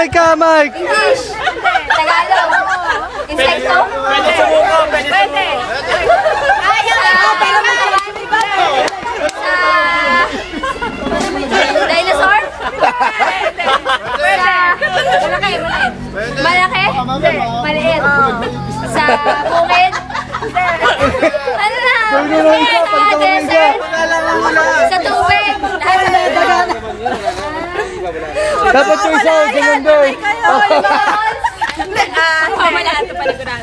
mic ka, mic. English. Tagalog. Insekto. Pwede sumuko, pwede Pwede. Dinosaur? Pwede. Malaki, maliit. Malaki? Maliit. Sa bukid? Ano na? Sa desert? Sa tubig? Dapat yung isa o sinunod.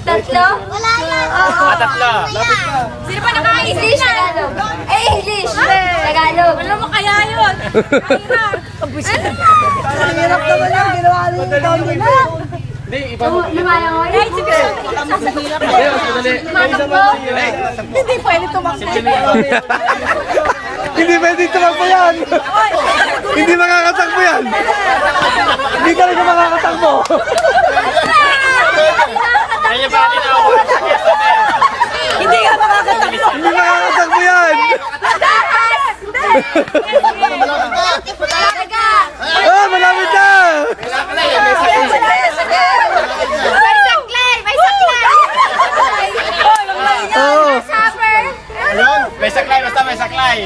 Tatlo? Wala yan. Tatlo. Sino pa naka-English? Tagalog. English. Tagalog. Alam mo kaya yun? Hirap naman yan. Ginawa rin yung dami na. Hindi, iba mo. Lumayangoy? Lumatakbo? Hindi pwede tumakbo. Hindi pwede tumakbo yan. Hindi makakatakbo yan. Hindi talaga makakatakbo. Ayun ba natin ako? Hindi ka makakatakbo. Hindi makakatakbo yan. Taga! Ah, malapit na. May saklay! May saklay! Oo. Sapper! May saklay, basta may saklay.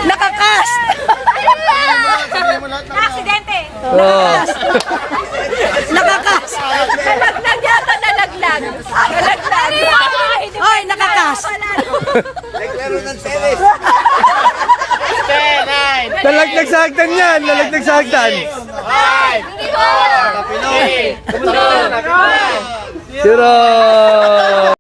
Nakakas. Aksidente! Oo. Nakakas. Nalaglag yata, nalaglag. Nalaglag. Hoy, nakakas. Lalaglag sa hagdan yan. Lalaglag sa hagdan. 5, 4, 3, 2, 1. Zero.